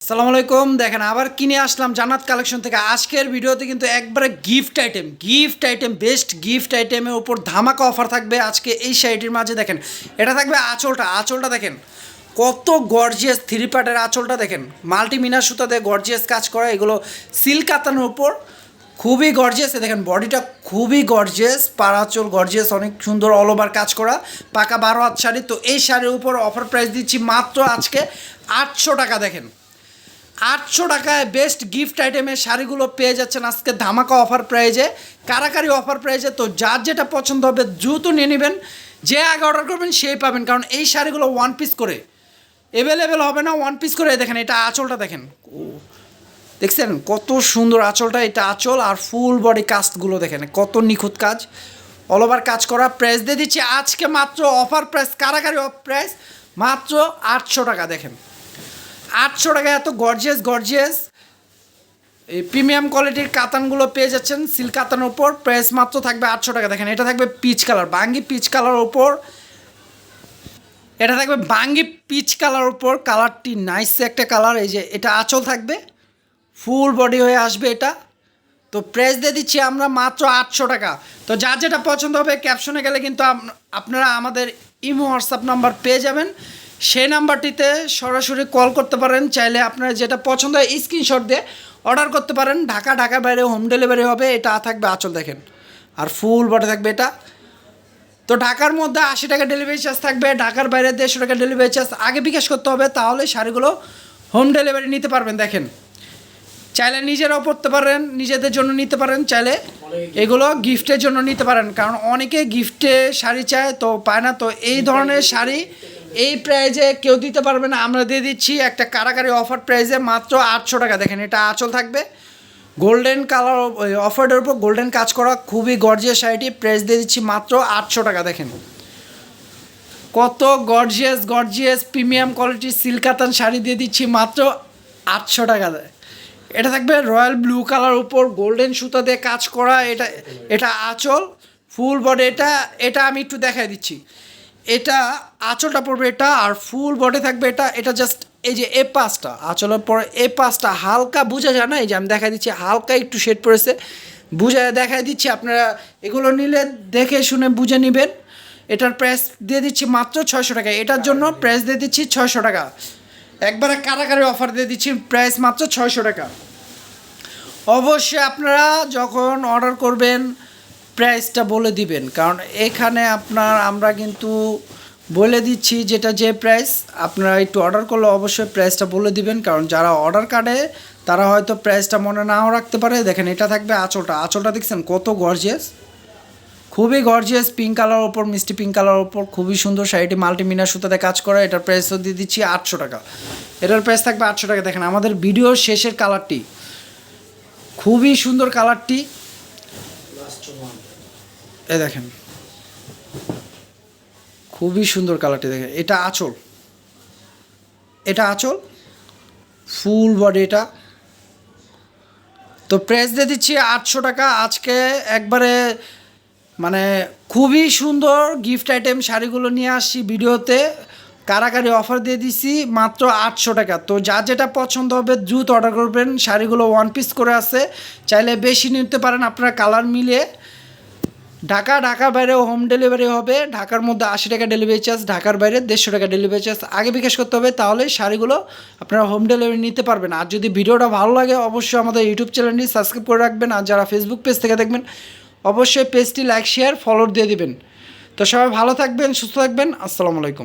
আসসালামু আলাইকুম। দেখেন আবার কিনে আসলাম জান্নাত কালেকশন থেকে। আজকের ভিডিওতে কিন্তু একবারে গিফট আইটেম বেস্ট গিফট আইটেমের উপর ধামাকা অফার থাকবে আজকে এই শাড়িটির মাঝে। দেখেন এটা থাকবে আঁচলটা দেখেন কত গর্জিয়াস, থ্রি পার্টের আঁচলটা দেখেন, মাল্টিমিনার সুতাতে গর্জিয়াস কাজ করা, এগুলো সিল্ক কাতানের উপর খুবই গর্জিয়াস। দেখেন বডিটা খুবই গর্জিয়াস, পাড়াচল গর্জিয়াস, অনেক সুন্দর অল ওভার কাজ করা, পাকা 12 হাত শাড়ি। তো এই শাড়ির উপর অফার প্রাইস দিচ্ছি মাত্র আজকে 800 টাকা। দেখেন 800 টাকায় বেস্ট গিফট আইটেমের শাড়িগুলো পেয়ে যাচ্ছেন আজকে ধামাকা অফার প্রাইজে, কারাকারি অফার প্রাইজে। তো যার যেটা পছন্দ হবে দ্রুত নিয়ে নেবেন, যে আগে অর্ডার করবেন সেই পাবেন, কারণ এই শাড়িগুলো ওয়ান পিস করে অ্যাভেলেবেল হবে না, ওয়ান পিস করে। দেখেন এটা আঁচলটা দেখেন, দেখছেন কত সুন্দর আঁচলটা, এটা আঁচল আর ফুল বডি কাজগুলো দেখেন কত নিখুঁত কাজ, অল ওভার কাজ করা। প্রাইস দিয়ে দিচ্ছি আজকে মাত্র অফার প্রাইস, কারাকারি অফ প্রাইস মাত্র 800 টাকা। দেখেন 800 টাকায় এত গর্জিয়াস এই প্রিমিয়াম কোয়ালিটির কাতানগুলো পেয়ে যাচ্ছেন সিল্ক কাতানের উপর। প্রাইস মাত্র থাকবে 800 টাকা। দেখেন এটা থাকবে পিচ কালার, বাঙ্গি পিচ কালার উপর, এটা থাকবে বাঙ্গি পিচ কালার উপর, কালারটি নাইস একটা কালার। এই যে এটা আঁচল থাকবে, ফুল বডি হয়ে আসবে এটা। তো প্রাইস দিয়ে দিচ্ছি আমরা মাত্র 800 টাকা। তো যার যেটা পছন্দ হবে ক্যাপশনে গেলে কিন্তু আপনারা আমাদের ইমো হোয়াটসঅ্যাপ নাম্বার পেয়ে যাবেন, সেই নাম্বারটিতে সরাসরি কল করতে পারেন। চাইলে আপনার যেটা পছন্দ হয় স্ক্রিনশট দিয়ে অর্ডার করতে পারেন। ঢাকার বাইরে হোম ডেলিভারি হবে। এটা থাকবে আঁচল দেখেন আর ফুল বডি থাকবে এটা। তো ঢাকার মধ্যে 80 টাকা ডেলিভারি চার্জ থাকবে, ঢাকার বাইরে 150 টাকা ডেলিভারি চার্জ আগে বিকাশ করতে হবে, তাহলে শাড়িগুলো হোম ডেলিভারি নিতে পারবেন। দেখেন চাইলে নিজেরাও পরতে পারেন, নিজেদের জন্য নিতে পারেন, চাইলে এগুলো গিফটের জন্য নিতে পারেন, কারণ অনেকে গিফটে শাড়ি চায় তো পায় না। তো এই ধরনের শাড়ি এই প্রাইজে কেউ দিতে পারবে না, আমরা দিয়ে দিচ্ছি একটা কারাকারি অফার প্রাইজে মাত্র 800 টাকা। দেখেন এটা আঁচল থাকবে গোল্ডেন কালার, অফারের উপর গোল্ডেন কাজ করা, খুবই গর্জিয়াস শাড়িটি। প্রাইস দিয়ে দিচ্ছি মাত্র 800 টাকা। দেখেন কত গর্জিয়াস প্রিমিয়াম কোয়ালিটির সিল্ক কাতান শাড়ি দিয়ে দিচ্ছি মাত্র 800 টাকা। এটা থাকবে রয়্যাল ব্লু কালার উপর গোল্ডেন সুতা দিয়ে কাজ করা, এটা আঁচল ফুল বডি। এটা আমি একটু দেখাই দিচ্ছি, এটা আঁচলটা পড়বে এটা, আর ফুল বডি থাকবে এটা জাস্ট এই যে এ পাশটা আঁচলের পরে এ পাশটা হালকা বোঝা যায় না, এই যে আমি দেখাই দিচ্ছি হালকা একটু শেড পড়েছে, বুঝে দেখাই দিচ্ছি। আপনারা এগুলো নিলে দেখে শুনে বুঝে নেবেন। এটার প্রাইস দিয়ে দিচ্ছি মাত্র 600 টাকা। এটার জন্য প্রাইস দিয়ে দিচ্ছি 600 টাকা, একবারে কারাকারি অফার দিয়ে দিচ্ছি, প্রাইস মাত্র 600 টাকা। অবশ্যই আপনারা যখন অর্ডার করবেন প্রাইসটা বলে দিবেন, কারণ এখানে আমরা কিন্তু বলে দিচ্ছি যেটা যে প্রাইস, আপনারা একটু অর্ডার করলে অবশ্যই প্রাইসটা বলে দিবেন, কারণ যারা অর্ডার কাটে তারা হয়তো প্রাইসটা মনে নাও রাখতে পারে। দেখেন এটা থাকবে আঁচলটা দেখছেন কত গর্জিয়াস, খুবই গর্জিয়াস, পিঙ্ক কালার ওপর, মিষ্টি পিঙ্ক কালার ওপর, খুবই সুন্দর শাড়িটি মাল্টিমিনার সুতাতে কাজ করা। এটার প্রাইসও দিয়ে দিচ্ছি 800 টাকা। এটার প্রাইস থাকবে 800 টাকা। দেখেন আমাদের ভিডিওর শেষের কালারটি খুবই সুন্দর, কালারটি এ দেখেন খুবই সুন্দর কালারটি। দেখেন এটা আঁচল ফুল বডি এটা। তো প্রাইস দিয়ে দিচ্ছি 800 টাকা। আজকে একবারে মানে খুবই সুন্দর গিফট আইটেম শাড়িগুলো নিয়ে আসছি ভিডিওতে, কারাকারি অফার দিয়ে দিচ্ছি মাত্র 800 টাকা। তো যার যেটা পছন্দ হবে দ্রুত অর্ডার করবেন। শাড়িগুলো ওয়ান পিস করে আছে, চাইলে বেশি নিতে পারেন আপনারা কালার মিলিয়ে। ঢাকার বাইরেও হোম ডেলিভারি হবে, ঢাকার মধ্যে 80 টাকা ডেলিভারি চার্জ, ঢাকার বাইরে 150 টাকা ডেলিভারি চার্জ আগে বিকাশ করতে হবে, তাহলে শাড়িগুলো আপনারা হোম ডেলিভারি নিতে পারবেন। আর যদি ভিডিওটা ভালো লাগে অবশ্যই আমাদের ইউটিউব চ্যানেলটি সাবস্ক্রাইব করে রাখবেন, আর যারা ফেসবুক পেজ থেকে দেখবেন অবশ্যই পেজটি লাইক শেয়ার ফলো দিয়ে দিবেন। তো সবাই ভালো থাকবেন, সুস্থ থাকবেন, আসসালামু আলাইকুম।